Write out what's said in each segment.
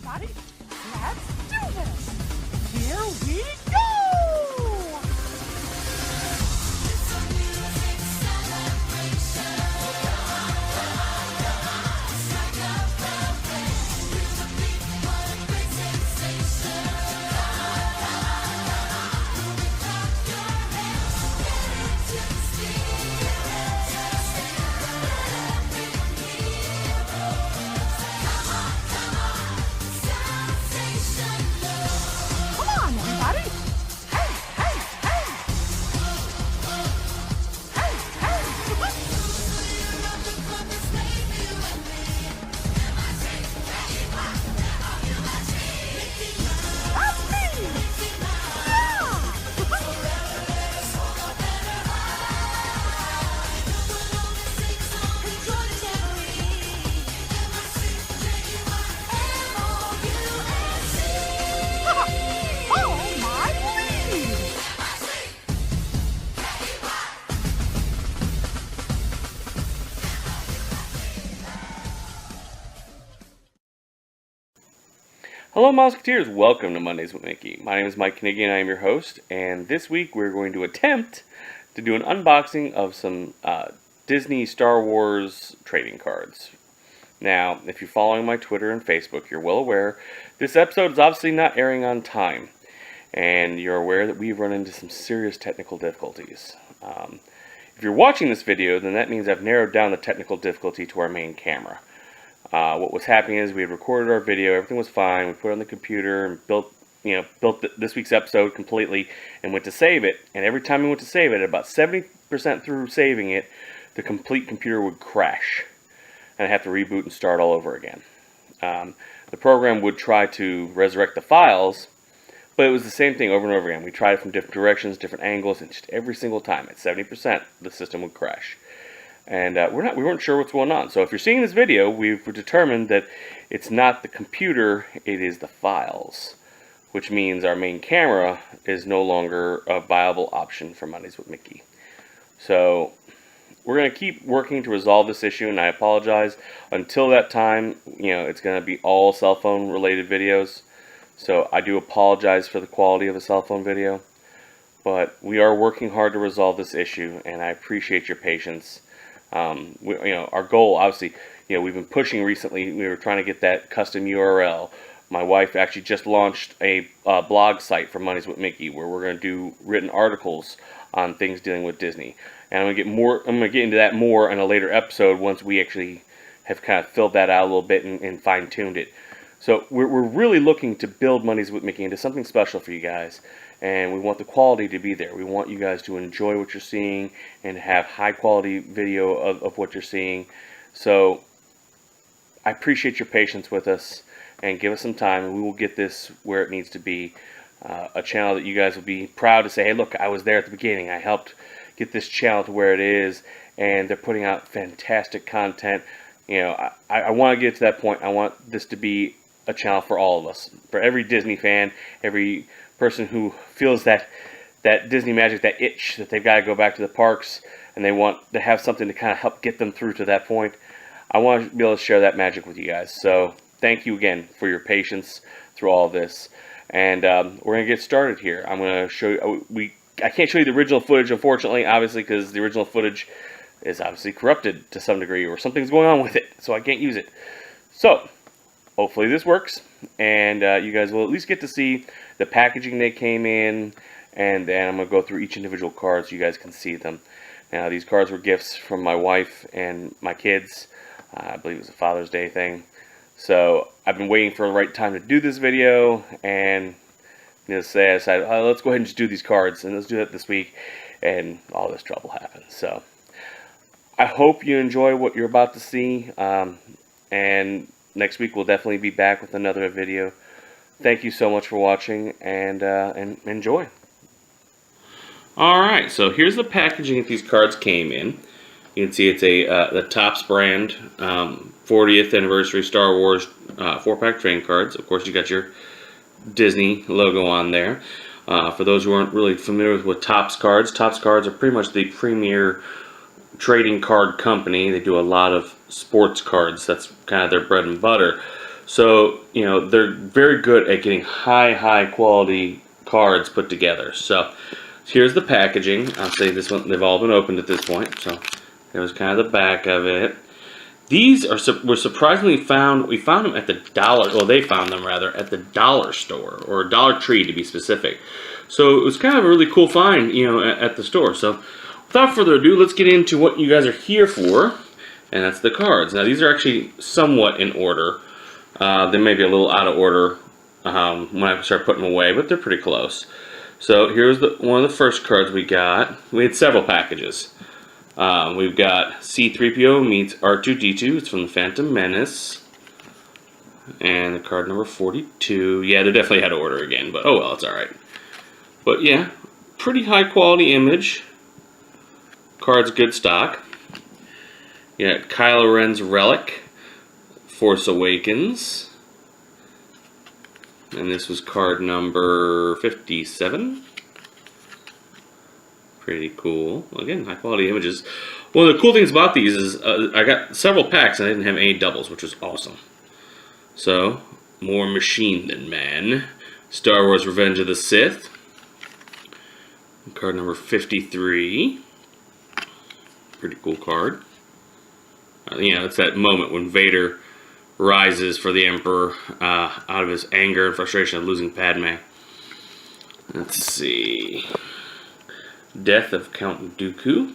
everybody. Let's do this. Here we go! Come on, everybody. Hey, hey, hey. Hey, hey. That's me. Yeah. Follow my lead. Hello Musketeers, welcome to Mondays with Mickey. My name is Mike Knigge and I am your host, and this week we're going to attempt to do an unboxing of some Disney Star Wars trading cards. Now, if you're following my Twitter and Facebook, you're well aware this episode is obviously not airing on time, and you're aware that we've run into some serious technical difficulties. If you're watching this video, then that means I've narrowed down the technical difficulty to our main camera. What was happening is we had recorded our video, everything was fine, we put it on the computer and built this week's episode completely and went to save it, and every time we went to save it, about 70% through saving it, the complete computer would crash, and I'd have to reboot and start all over again. The program would try to resurrect the files, but it was the same thing over and over again. We tried it from different directions, different angles, and just every single time, at 70%, the system would crash. And we weren't sure what's going on. So if you're seeing this video, we've determined that it's not the computer, it is the files, which means our main camera is no longer a viable option for Mondays with Mickey. So we're going to keep working to resolve this issue, and I apologize. Until that time, it's going to be all cell phone related videos. So I do apologize for the quality of a cell phone video, but we are working hard to resolve this issue, and I appreciate your patience. Our goal, obviously, we've been pushing recently. We were trying to get that custom URL. My wife actually just launched a blog site for Mondays with Mickey, where we're going to do written articles on things dealing with Disney. And I'm going to get into that more in a later episode once we actually have kind of filled that out a little bit and fine-tuned it. So we're really looking to build Mondays with Mickey into something special for you guys. And we want the quality to be there. We want you guys to enjoy what you're seeing and have high quality video of what you're seeing. So I appreciate your patience with us, and give us some time and we will get this where it needs to be. A channel that you guys will be proud to say, hey look, I was there at the beginning. I helped get this channel to where it is, and they're putting out fantastic content. I want to get to that point. I want this to be a channel for all of us. For every Disney fan, every person who feels that Disney magic, that itch that they've got to go back to the parks and they want to have something to kind of help get them through to that point. I want to be able to share that magic with you guys. So thank you again for your patience through all of this. And we're going to get started here. I'm going to show you, I can't show you the original footage, unfortunately, obviously, because the original footage is obviously corrupted to some degree, or something's going on with it, so I can't use it. So hopefully this works, and you guys will at least get to see the packaging they came in, and then I'm going to go through each individual card so you guys can see them. Now, these cards were gifts from my wife and my kids. I believe it was a Father's Day thing. So I've been waiting for the right time to do this video, and I decided, let's go ahead and just do these cards, and let's do it this week, and all this trouble happened. So I hope you enjoy what you're about to see, and next week we'll definitely be back with another video. Thank you so much for watching, and enjoy. Alright, so here's the packaging that these cards came in. You can see it's the Topps brand 40th anniversary Star Wars 4-pack trading cards. Of course, you got your Disney logo on there. For those who aren't really familiar with Topps cards are pretty much the premier trading card company. They do a lot of sports cards. That's kind of their bread and butter. So, you know, they're very good at getting high quality cards put together. So, here's the packaging. I'll say this one, they've all been opened at this point. So, there's kind of the back of it. These were surprisingly found. We found them at the dollar. Well, they found them rather at the dollar store or Dollar Tree to be specific. So it was kind of a really cool find, you know, at the store. So without further ado, let's get into what you guys are here for, and that's the cards. Now these are actually somewhat in order. They may be a little out of order when I start putting them away, but they're pretty close. So here's one of the first cards we got. We had several packages. We've got C-3PO meets R2-D2. It's from the Phantom Menace. And the card number 42. Yeah, they're definitely out of order again, but oh well, it's alright. But yeah, pretty high quality image. Card's good stock. Yeah, Kylo Ren's Relic. Force Awakens. And this was card number 57. Pretty cool. Again, high quality images. One of the cool things about these is I got several packs and I didn't have any doubles, which was awesome. So, more machine than man. Star Wars Revenge of the Sith. Card number 53. Pretty cool card. Yeah, it's that moment when Vader rises for the Emperor out of his anger and frustration of losing Padme. Let's see. Death of Count Dooku. You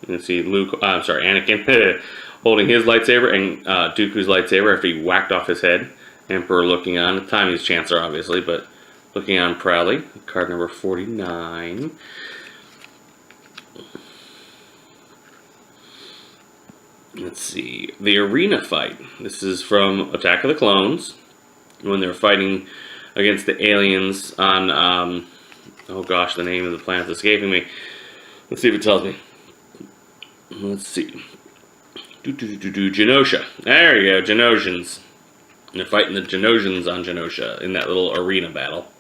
can see Anakin holding his lightsaber and Dooku's lightsaber after he whacked off his head. Emperor looking on. At the time he's Chancellor, obviously, but looking on proudly. Card number 49. Let's see. The arena fight. This is from Attack of the Clones. When they're fighting against the aliens on... oh gosh, the name of the planet's escaping me. Let's see if it tells me. Let's see. Genosha. There you go, Genosians. And they're fighting the Genosians on Genosha in that little arena battle.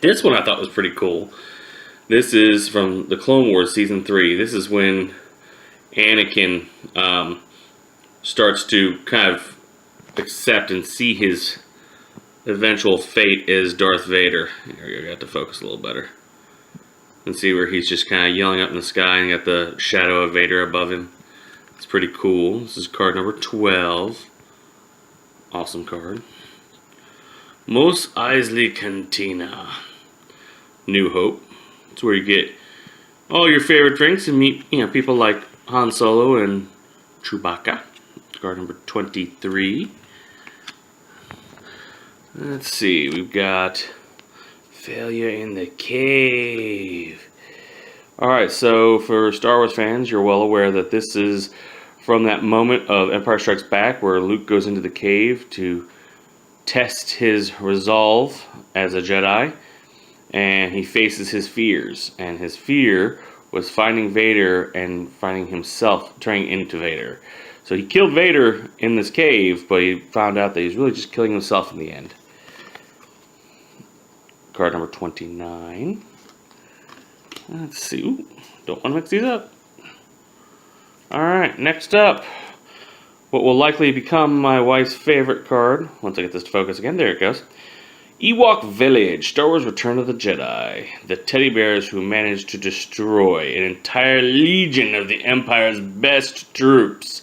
This one I thought was pretty cool. This is from the Clone Wars Season 3. This is when Anakin starts to kind of accept and see his eventual fate as Darth Vader. Here you go, got to focus a little better. And see where he's just kind of yelling up in the sky and got the shadow of Vader above him. It's pretty cool. This is card number 12. Awesome card. Mos Eisley Cantina. New Hope. It's where you get all your favorite drinks and meet, you know, people like Han Solo and Chewbacca. Card number 23. Let's see, we've got Failure in the Cave. Alright, so for Star Wars fans, you're well aware that this is from that moment of Empire Strikes Back where Luke goes into the cave to test his resolve as a Jedi, and he faces his fears. And his fear was finding Vader and finding himself turning into Vader. So he killed Vader in this cave, but he found out that he's really just killing himself in the end. Card number 29. Let's see. Ooh, don't want to mix these up. Alright, next up. What will likely become my wife's favorite card. Once I get this to focus again. There it goes. Ewok Village, Star Wars Return of the Jedi. The teddy bears who managed to destroy an entire legion of the Empire's best troops.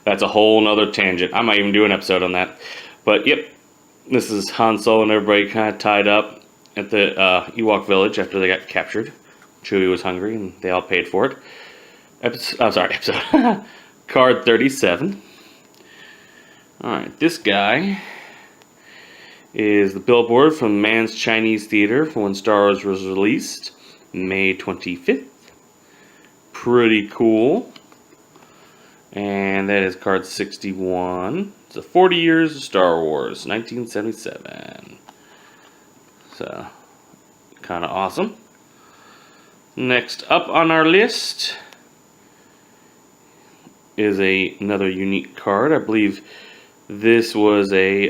That's a whole nother tangent. I might even do an episode on that. But yep, this is Han Solo and everybody kind of tied up at the Ewok Village after they got captured. Chewie was hungry and they all paid for it. Episode. Card 37. Alright, this guy is the billboard from Mann's Chinese Theater for when Star Wars was released, May 25th. Pretty cool. And that is card 61. It's 40 years of Star Wars, 1977. So, kind of awesome. Next up on our list is another unique card. I believe this was a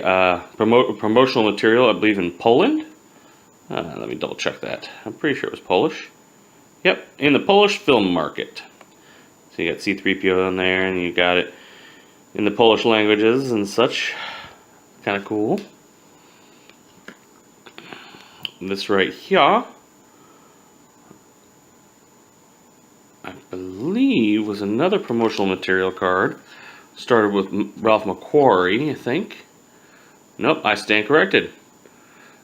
promotional material, I believe, in Poland. Let me double check that. I'm pretty sure it was Polish. Yep, in the Polish film market. So you got C-3PO in there, and you got it in the Polish languages and such. Kind of cool. This right here, I believe, was another promotional material card. Started with Ralph McQuarrie, I think. Nope, I stand corrected.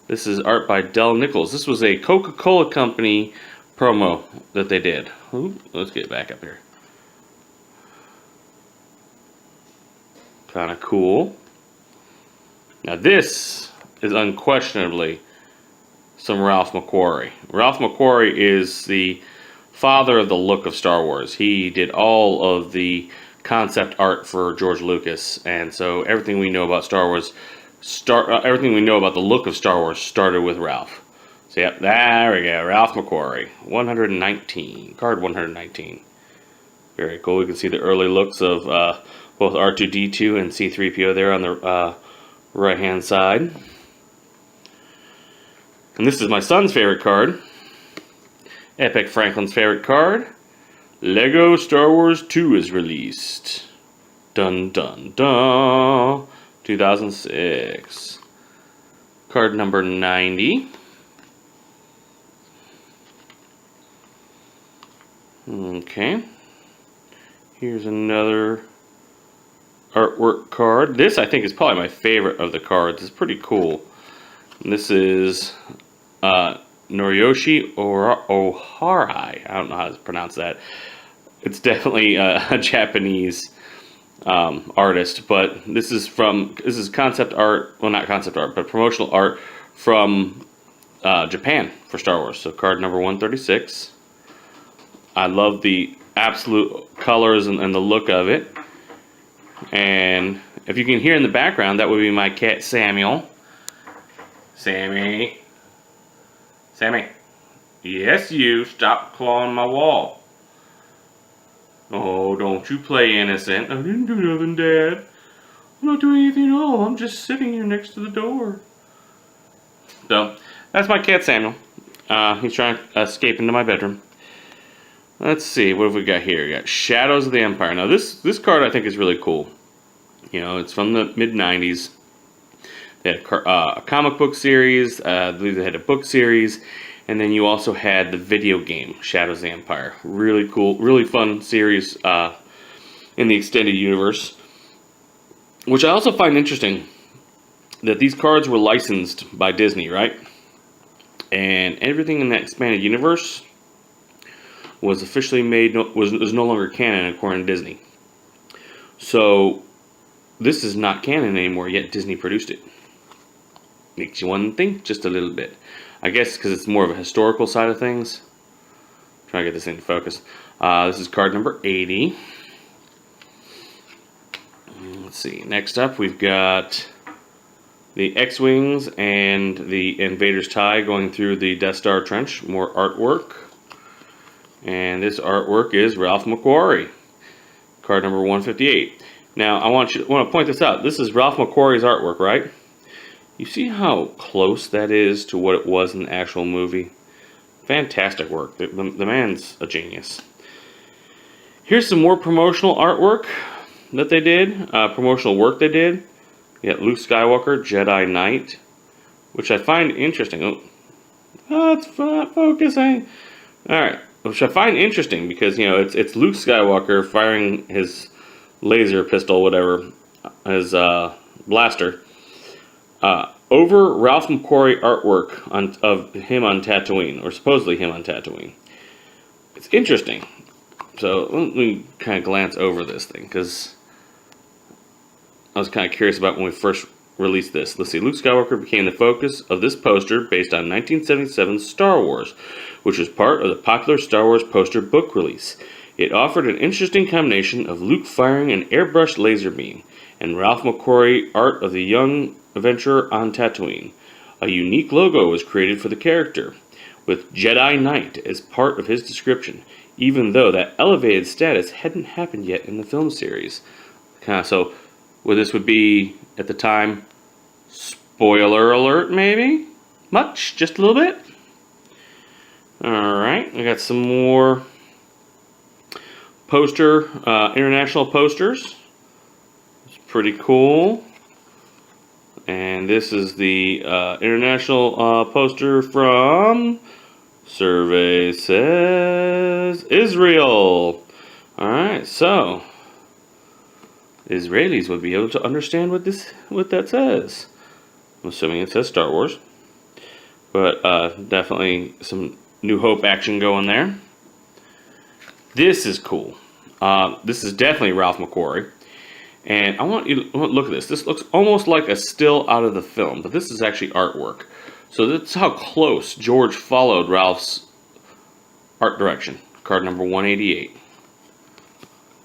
This is art by Del Nichols. This was a Coca-Cola Company promo that they did. Ooh, let's get back up here. Kind of cool. Now this is unquestionably some Ralph McQuarrie. Ralph McQuarrie is the father of the look of Star Wars. He did all of the concept art for George Lucas, and so everything we know about Star Wars, everything we know about the look of Star Wars started with Ralph. So yep, there we go, Ralph McQuarrie, 119, card 119. Very cool. We can see the early looks of both R2-D2 and C-3PO there on the right-hand side. And this is my son's favorite card. Epic Franklin's favorite card. Lego Star Wars 2 is released. Dun dun dun. 2006. Card number 90. Okay. Here's another artwork card. This, I think, is probably my favorite of the cards. It's pretty cool. And this is Noriyoshi Oharai. I don't know how to pronounce that. It's definitely a Japanese artist, but this is concept art. Well, not concept art, but promotional art from Japan for Star Wars. So card number 136. I love the absolute colors and the look of it. And if you can hear in the background, that would be my cat Samuel. Sammy. Sammy. Yes, you. Stop clawing my wall. Oh, don't you play innocent. I didn't do nothing, Dad. I'm not doing anything at all. I'm just sitting here next to the door. So, that's my cat Samuel. He's trying to escape into my bedroom. Let's see, what have we got here? We got Shadows of the Empire. Now, this card I think is really cool. You know, it's from the mid-90s. They had a comic book series. I believe they had a book series. And then you also had the video game, Shadows of the Empire. Really cool, really fun series in the extended universe. Which I also find interesting, that these cards were licensed by Disney, right? And everything in that expanded universe was officially made, was no longer canon according to Disney. So this is not canon anymore, yet Disney produced it. Makes you want to think just a little bit. I guess because it's more of a historical side of things. Trying to get this thing to focus. This is card number 80. Let's see. Next up, we've got the X-Wings and the Invader's tie going through the Death Star Trench. More artwork. And this artwork is Ralph McQuarrie. Card number 158. Now, I want to point this out. This is Ralph McQuarrie's artwork, right? You see how close that is to what it was in the actual movie? Fantastic work. The man's a genius. Here's some more promotional artwork that they did. Promotional work they did. You got Luke Skywalker, Jedi Knight, which I find interesting. Oh, it's not focusing. Alright, which I find interesting because, you know, it's Luke Skywalker firing his laser pistol, whatever, his blaster, over Ralph McQuarrie artwork of him on Tatooine, or supposedly him on Tatooine. It's interesting. So let me kind of glance over this thing, because I was kind of curious about when we first released this. Let's see, Luke Skywalker became the focus of this poster based on 1977's Star Wars, which was part of the popular Star Wars poster book release. It offered an interesting combination of Luke firing an airbrushed laser beam and Ralph McQuarrie art of the young adventurer on Tatooine. A unique logo was created for the character, with Jedi Knight as part of his description, even though that elevated status hadn't happened yet in the film series. So, what this would be at the time, spoiler alert maybe? Much? Just a little bit? Alright, we got some more international posters. Pretty cool. And this is the international poster from Survey Says Israel. Alright, so Israelis would be able to understand what that says. I'm assuming it says Star Wars. But definitely some New Hope action going there. This is cool. This is definitely Ralph McQuarrie. And I want you to look at this. This looks almost like a still out of the film, but this is actually artwork. So that's how close George followed Ralph's art direction. Card number 188.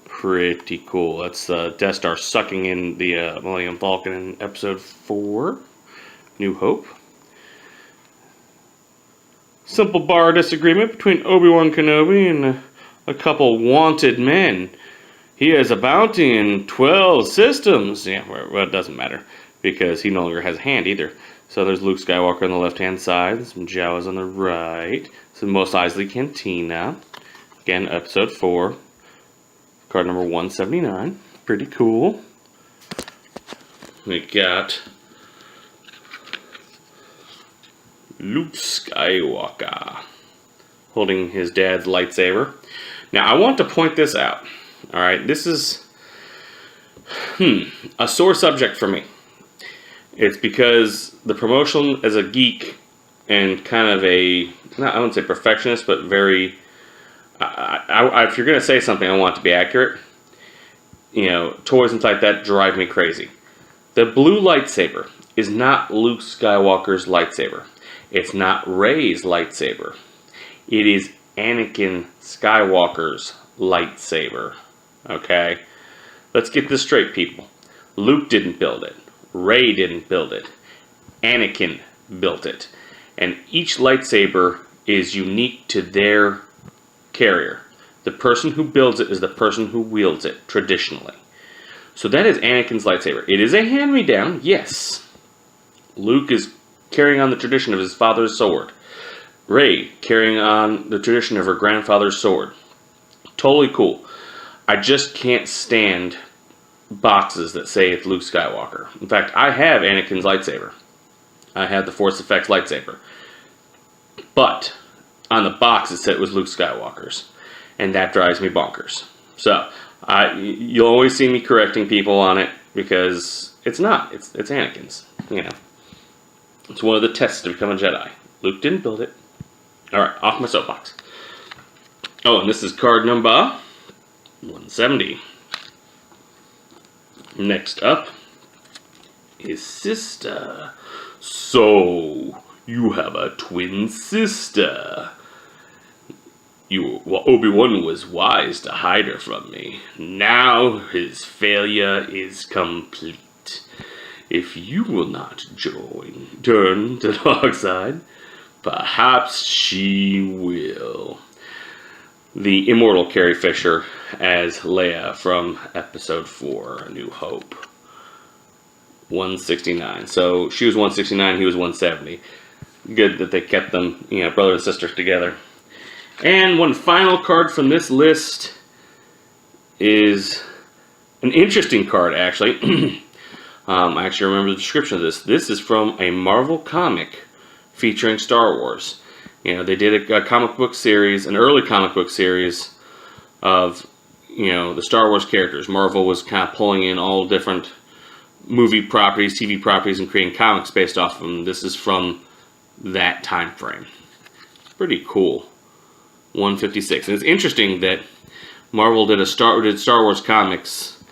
Pretty cool. That's Death Star sucking in the Millennium Falcon in Episode 4, New Hope. Simple bar disagreement between Obi-Wan Kenobi and a couple wanted men. He has a bounty in 12 systems. Yeah, well, it doesn't matter because he no longer has a hand either. So there's Luke Skywalker on the left-hand side, some Jawas on the right, some Mos Eisley Cantina. Again, Episode 4, card number 179. Pretty cool. We got Luke Skywalker holding his dad's lightsaber. Now, I want to point this out. Alright, this is a sore subject for me. It's because the promotion as a geek and kind of I wouldn't say perfectionist, but very, if you're going to say something, I want it to be accurate. You know, toys and like that drive me crazy. The blue lightsaber is not Luke Skywalker's lightsaber. It's not Rey's lightsaber. It is Anakin Skywalker's lightsaber. Okay? Let's get this straight, people. Luke didn't build it. Rey didn't build it. Anakin built it. And each lightsaber is unique to their carrier. The person who builds it is the person who wields it, traditionally. So that is Anakin's lightsaber. It is a hand-me-down, yes. Luke is carrying on the tradition of his father's sword. Rey carrying on the tradition of her grandfather's sword. Totally cool. I just can't stand boxes that say it's Luke Skywalker. In fact, I have Anakin's lightsaber. I have the Force Effects lightsaber. But on the box it said it was Luke Skywalker's. And that drives me bonkers. So, you'll always see me correcting people on it because it's not. It's Anakin's. You know. It's one of the tests to become a Jedi. Luke didn't build it. Alright, off my soapbox. Oh, and this is card number 170. Next up is sister. So, you have a twin sister. Obi-Wan was wise to hide her from me. Now his failure is complete. If you will not turn to the dark side, perhaps she will. The immortal Carrie Fisher as Leia from Episode 4, A New Hope. 169. So she was 169, he was 170. Good that they kept them, you know, brother and sister together. And one final card from this list is an interesting card, actually. I actually remember the description of this. This is from a Marvel comic featuring Star Wars. You know, they did a comic book series, an early comic book series of, you know, the Star Wars characters. Marvel was kind of pulling in all different movie properties, TV properties, and creating comics based off of them. This is from that time frame. Pretty cool. 156. And it's interesting that Marvel did Star Wars comics,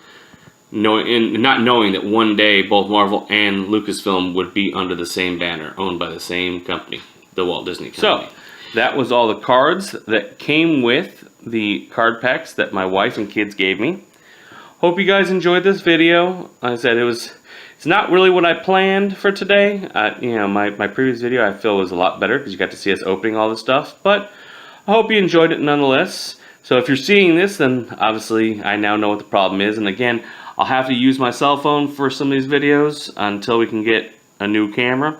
not knowing that one day both Marvel and Lucasfilm would be under the same banner, owned by the same company, the Walt Disney Company. So, that was all the cards that came with the card packs that my wife and kids gave me. Hope you guys enjoyed this video. Like I said, it's not really what I planned for today. You know, my previous video I feel was a lot better because you got to see us opening all this stuff. But I hope you enjoyed it nonetheless. So if you're seeing this, then obviously I now know what the problem is. And again, I'll have to use my cell phone for some of these videos until we can get a new camera.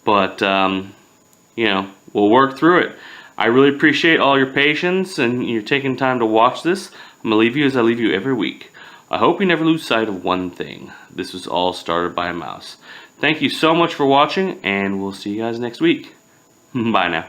But, you know, we'll work through it. I really appreciate all your patience and you're taking time to watch this. I'm going to leave you as I leave you every week. I hope you never lose sight of one thing. This was all started by a mouse. Thank you so much for watching, and we'll see you guys next week. Bye now.